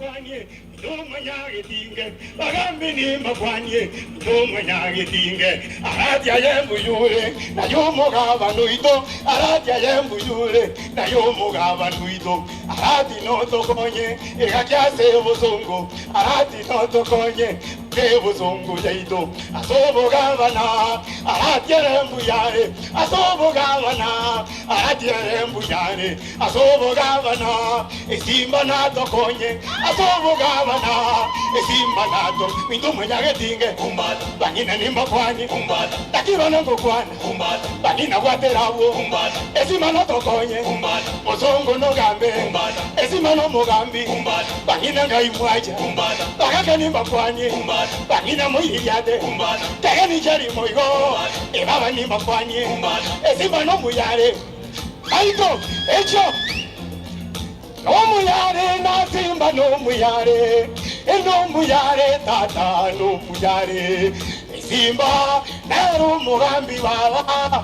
makwanye Manyage tinge, Bagambi ni makwanye, no manyage tinge, Aradia yembu yure, na yomo gava nuito, Aradia yembu yure, na yomo gava nuito, Arati no tokonye, Egakiase bozongo, Arati no tokonye, Bozongo yaito, Asobo gavana, Arati yembu yare, Asobo gavana, Arati yembu yare, Asobo gavana, Esimba na tokonye, Asobo gavana. Esimba nato mindu manyage tinge kumbata bangina nimba kwani kumbata takibana ngokwana kumbata bangina waterawo kumbata esimba nato konye kumbata mozongo no gambe kumbata esimba no mogambi kumbata bangina ngai mwaja kumbata bagaga nimba kwani kumbata bangina moyiyade kumbata tagani jari moigo ebaba nimba kwani kumbata esimba no muyare aito echo no muyare na simba no muyare no muyare tata no muyare simba nero mugambi baba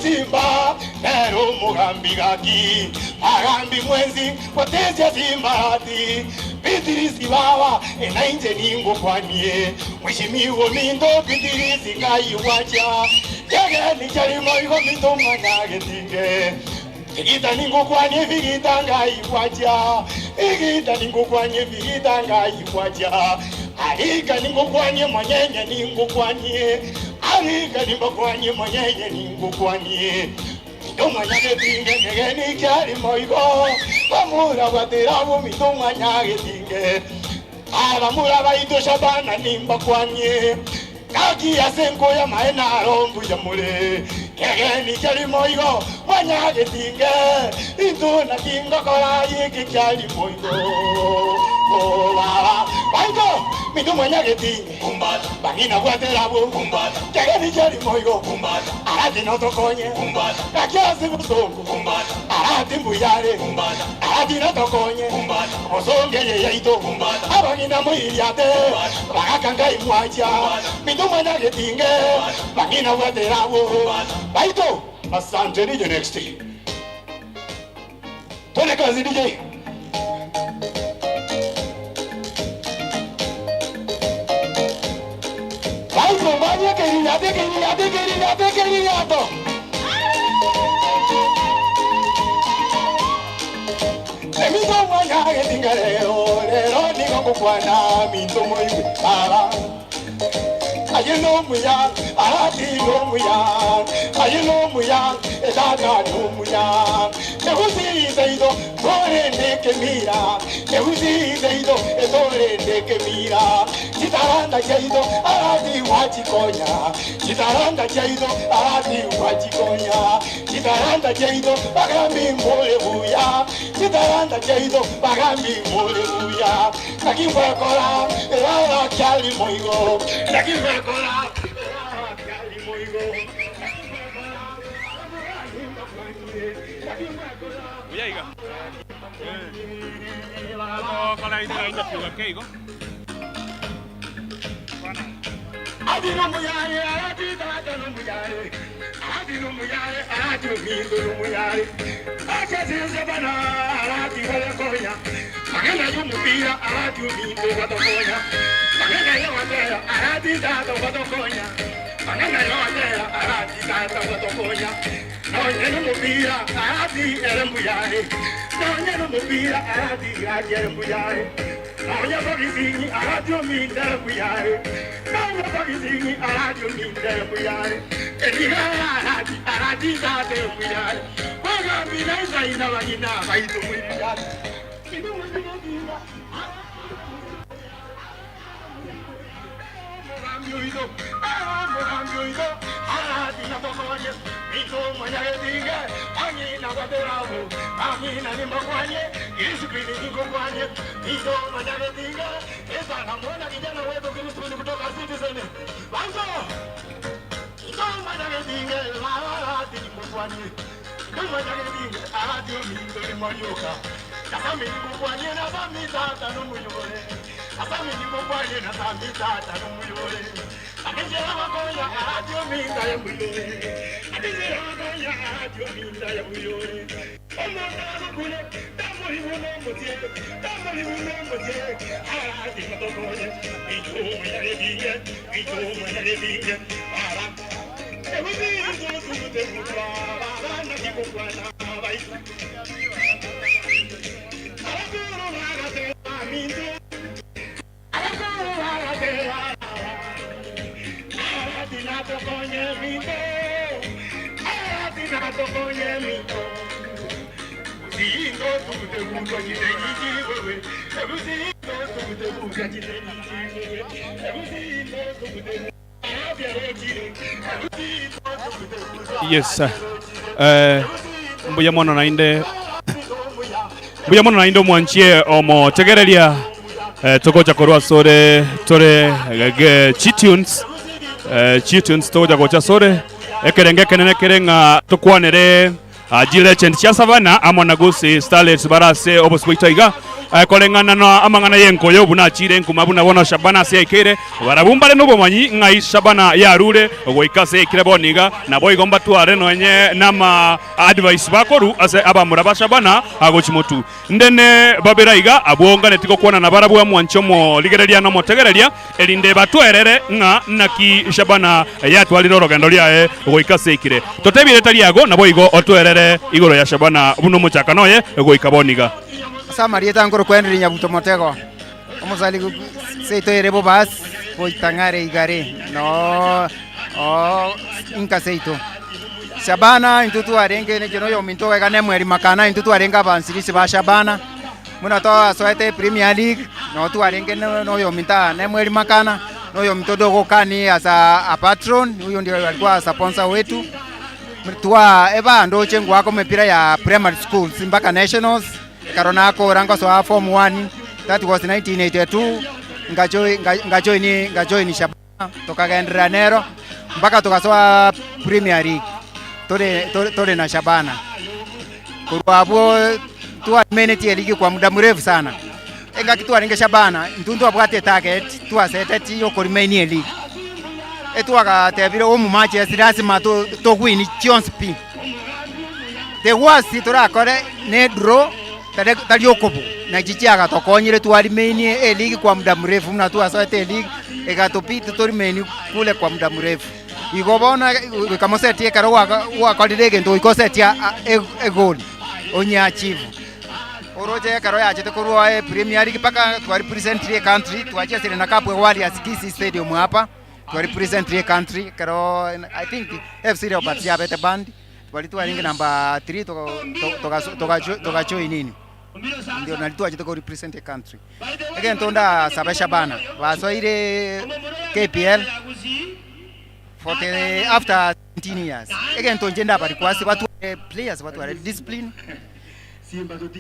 simba nero mugambi gaki agambi mwenzi potezia simba ati bitirisi baba enainje ningo kwanie mwishimiwo mindo bitirisi ngai wacha yage ni chari moigo mindo manyage tinge Igita ningo kwanye vigita ngai wacha Igita ningo kwanye vigita ngai wacha Arika ningo kwanye mwanyenye ningo kwanye Arika ningo kwanye mwanyenye ningo kwanye Midoma nyage tinge ngegeni kyari moigo Bamura waterawo midoma nyage tinge Abamura baito shabana nimba kwanye Kaki ya senko ya maena rombu ya mure Kegeni kyari moigo Manyage tinge Into na kinga kora yiki kyari moigo Oh baba Baito Mindu manyage tinge Kumbata Bangina waterabo Kumbata Kegeni kyari moigo Kumbata Arati no tokonye Kumbata Kakiasi busongo Kumbata Arati mbuyare Kumbata Arati no tokonye Kumbata Mosonge ye yaito Kumbata Abangina muiriate Bagakangai mwacha Mindu manyage tinge Bangina waterabo Baito Asante DJ next. Tone kazi DJ. Baito manye keriya to. Emizo manya tingarero, lero ningo kukwana minto moiwe baba. Ayeno muya, arati no muya, ayeno muya, edada no muya. Nehusi zeido, tore neke mira. Nehusi zeido, tore neke mira. Chitaranda zeido, arati wachikonya. Chitaranda zeido, arati wachikonya. Chitaranda zeido, bagambi mole buya. Chitaranda zeido, bagambi mole buya. Nakimwa kora, era kyali moigo. Nakimwa kora, era kyali moigo. Uyaiga. Kala ina piwa keigo. Adi no muyare, adi dada no muyare. Adi no muyare, adi mindo no muyare. Akaziza bana, adi wala konya. Magana yo mupira, adi mindo wala konya. Magana yo andera, adi dada wala konya. Magana yo andera, adi dada wala konya. No nyeno mupira, adi erembuyare. No nyeno mupira, adi erembuyare. No nyeno bagizini, adi mindo erembuyare. No bagizini, adi mindo erembuyare. Ediga adi dada erembuyare. Wagambi na zaina wagina, baito mwiriare. Kidu mwiriare. Mogambiuido, arati na tokonye, mito manyage tinge, angina waterabo, angina nimbakwanye, isipini nikokwanye, mito manyage tinge, esa namona kijana wetu Kristo kutoka Citizen. Banzo! Mito manyage tinge, arati nikokwanye, mito manyage tinge, arati mito nimanyoka, kama nikokwanye na bamita tanu muyore. asami ni mkwani na tambita tanumuyole akijera makonya adio minda ya muyole akijera makonya adio minda ya muyole omo na kule tamo himuno motie adi matokonya ito ya lebinge ara ebuzi zo te mutwa na kikokwana bai Yes, mbuya mono nainde mwanchie omo tegereria tokoja korwa sore tore chitunes tokoja kocha sore ekerenge kenene kerenga tukwanere Legend cha Savana amona gusi Starlets barase obospoitaiga kolengana na amangana yenko yo buna chire nkumabuna bona Shabana sekere barabumbale no bomanyi ngai Shabana yarure goikase kireboniga na boigomba tuare nonye nama advice bakoru ase abamura ba Shabana agochimotu ndene babiraiga abwonga netiko kuona na barabu amwanchomo ligereria no motegereria elinde batwerere nga naki Shabana yatwaliro rogendo liae goikase ikire totebire taliago na boigo otwerere igoro ya Shabana buno muchaka noye goikaboniga Samarieta ngoro kwendri nyabuto motego omuzali seito erebo bas poitangare igare no inka seito Shabana intutu arenge ne jono yo minto ga ne mweri makana intutu arenga bansirisi ba Shabana muna to asoete Premier League no tu arenge no yo minta ne mweri makana no yo minto dogo kani asa a patron huyo ndio alikuwa sponsor wetu mtua eva ndo chengu wako mepira ya primary school mpaka nationals karonako rango so form 1 that was 1982 ngajoini Shabana tokagendera nero mpaka tukasoa Premier League tole na Shabana kurwabo tuwa meneti ligi kwa muda mrefu sana enga kitu aringe Shabana ntundu abwate target tuwa seteti yo korimeni league etu akatebire omu match lazima to win Champions P the worst turakore ne draw taliokobo na jichiaga tokonyire twarimeni league kwa muda mrefu mna tu asate league ekatopita torimeni kule kwa muda mrefu igobona kamosetie karo wakalirege ndo ikosetia e goal onya achieve oroje karo ya chete kurwa Premier League paka to represent the country tuachia na Cup Warriors Kisi Stadium hapa to represent the country karo I think FC Leopards ya bete band walitua ringi namba 3 toka join nini ndio nalitua chete ko represent the country again tonda sabe Shabana waso ile KPL for the after 17 years again tonjenda bari kwasi watu players watu are discipline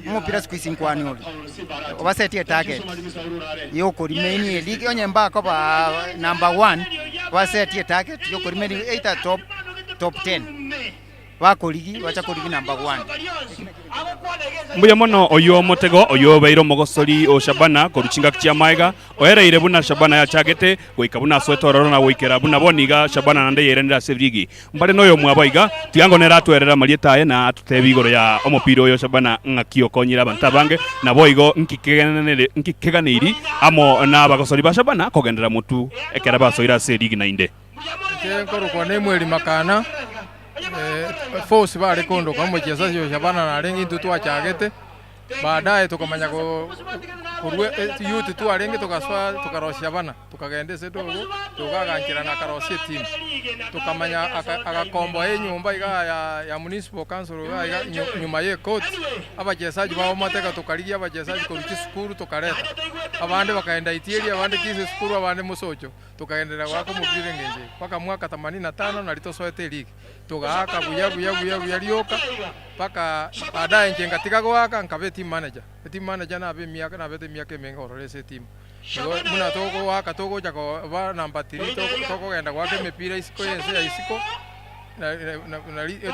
mupira squeezing kwani oli obasetie target yoko remaining league onyemba ko ba number 1 wasetie target yoko remaining 8 top 10 wako ligi wacha ko ligi number 1 mbuya mono oyo motego oyo beiro mogosori o Shabana ko ruchinga kya maiga oereire buna Shabana ya chagete goikabuna swetororo na goikera buna boniga Shabana nande yerendera sevigi mbale noyo mwabaiga tiango nera twerera marietae na tutebigoro ya omopiro oyo Shabana ngakio konyira bantabange na boigo nkikeganiri amo na bagosori ba Shabana kogendera mutu ekera basoira serigi na inde koro kwa ne mweri makana force bari kondo kwa mchezaji wa Shabana na rengi tutu achagete baadaye tukamanya ko youth tu arenge tukaswa tukarosha Shabana tukagende seto tukaganjira na karoshe team tukamanya akakombo nyumba ya municipal council nyuma ye court abachezaji bao mateka tukaligia abachezaji ko skuru tukareta abande bakaenda itieri abande kise skuru abande musocho tukaendelea wako mubire ngenje paka mwaka 85 na litosoete league tugaaka buya lioka paka baadaye njenga tikago waka nkabe team manager na be miaka na bete miaka menga orese team muna toko waka toko jako ba namba 3 toko genda kwake mepira isiko yense ya isiko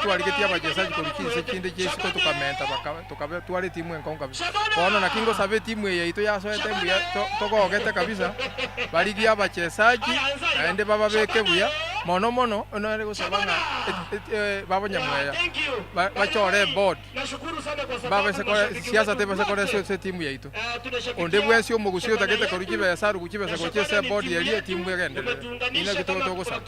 twarigetia abachezaji korikise kinde chesiko tukamenta tukabe twari timu enkonga kabisa bono na kingo sabe timu yeito yasoete buya togogete kabisa barigia abachezaji aende baba beke buya mono onore gusabanga babonyamweya bachore board baba sekore siasa tebe sekore se timu yeito onde bwesi omugusio tagete korikibe yasaru kuchibe sekoche se board yelie timu yegendelele ina kitoto gusaba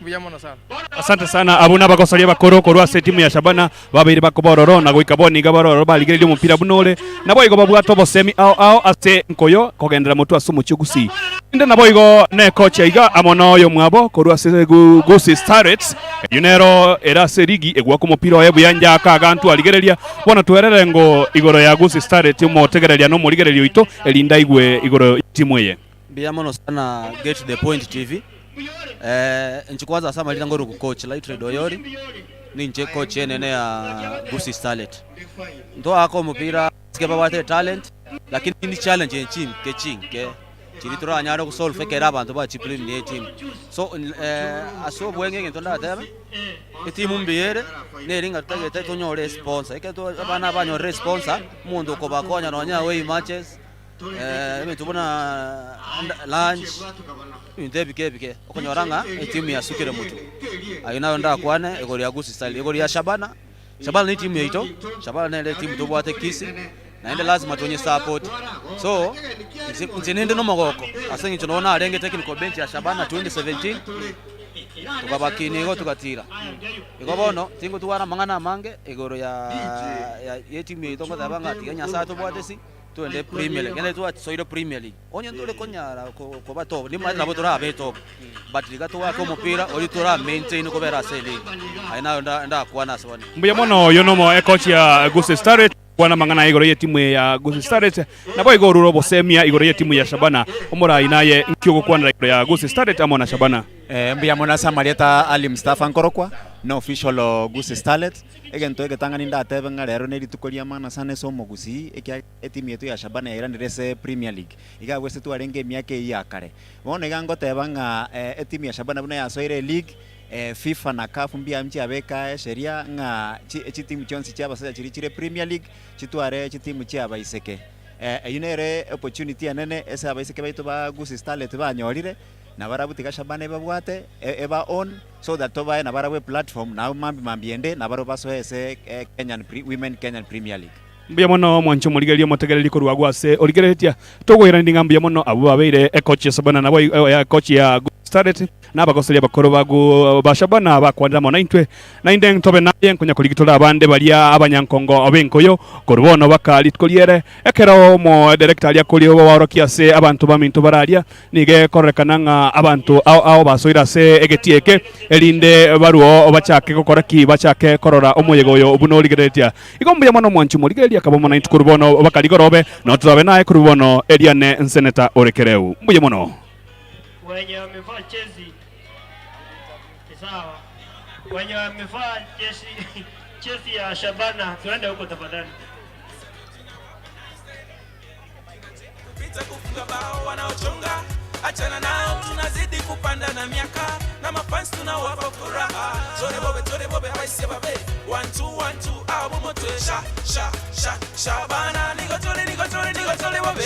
buya mono sana. Asante sana abuna bakosalia bakoro korwa se timu ya Shabana babiri bakobororo na goika boni gabororo baligirira umupira bunole nabo igo babwato bosemi ao ate nkoyo kogendera mutu asumu chugusi inde nabo igo ne coach iga amono yo mwabo korwa se Gusii Starlets yunero era serigi egwa ku mupira wa yanja kagantu aligereria bona twerere ngo igoro ya Gusii Starlets mo tegereria no murigererio ito elinda igwe igoro timu ye bia mono sana Get the Point TV nchikwaza sama lita ngoro ku coach Lightred Oyori ni nche coach yenene ya Gusii Starlets ndo ako mupira sikeba wate talent lakini ni challenge nchini ke chiritura anyaro ku solve kera abantu ba chiplim ni team so aso bwenge ngento ndatebe itimu mbiyere neringa tutagete tonyore sponsor iketo abana banyore sponsor mundu ko bakonya nonya way matches tubona lunch ndebike okonyoranga timu ya sukire mutu ayinayo ndakwane egori ya Gusii Starlets egori ya Shabana ni timu yeito Shabana ne timu tobwate kisi naende lazima tuonye support so ntinende no magoko asengi tunaona arenge technical bench ya Shabana 2017 tukabaki nigo tukatira iko bono tingo tuwana mangana mange egoro ya timu yeito ngo tabanga tiganya sato bwatesi tuende Premier League ngene tuwa soiro Premier League onye ndole konyara ko bato ni mwana botora abeto but ligato wako mupira oli tora maintain ko bera sele aina nda kwana sabani mbuya mono yonomo coach ya Gusii Starlets kwana mangana igoro ye timu ya Gusii Starlets nabo igoro robo semia igoro ye timu ya Shabana omora inaye nkyogo kwana igoro ya Gusii Starlets amona Shabana mbuya mona samarieta Ali Mustafa Nkorokwa no official Gusii Starlets egento egetangani ndatebe ngarero ne ritukoria mana sana so Gusii timu yetu ya Shabana ya iranirese Premier League igagwese tu arenge miake ya kare bono igango tebanga timu ya Shabana buna ya soire league FIFA na CAF mbia mchi abeka sheria nga timu chonsi chaba sasa chirichire Premier League chitware timu chaba iseke yunere opportunity anene esa abaiseke baitu ba Gusii Starlets banyorire na barabutika Shabana babwate eba on so that toba na barawe platform na mambiende na baro baso ese Women Kenyan Premier League mbuya mono mwancho muligeria motegereri ko rwagwase origeretia togwira ndinga mbuya mono abo babeire coach ya Shabana nabo ya coach ya Gusii Starlets nabakoseria bakoro bagu bashabana bakwandira mo 90 90 tobe naye nkunya kuligitora abande balia abanyankongo abenkoyo korubono bakali tukoliere ekero mo director ya koliyo warokia se abantu baminto baralia nige korekana nga abantu ao basoira se egetieke elinde baruo obachake kokoraki bachake korora omoyegoyo obuno ligeretia igombuya mono mwanchu muligeria kabomo 90 korubono bakali gorobe no turabe naye korubono Eliane Nseneta Orekereu mbuye mono wenye wamevaa jezi sawa, wenye wamevaa jezi ya Shabana tuende huko tafadhali. Pita kufunga bao wanaochonga, achana nao, tunazidi kupanda na miaka na mafans tunawapa furaha. Tore bobe haisi babe 1 2 1 2 au moto Shabana nigo tole bobe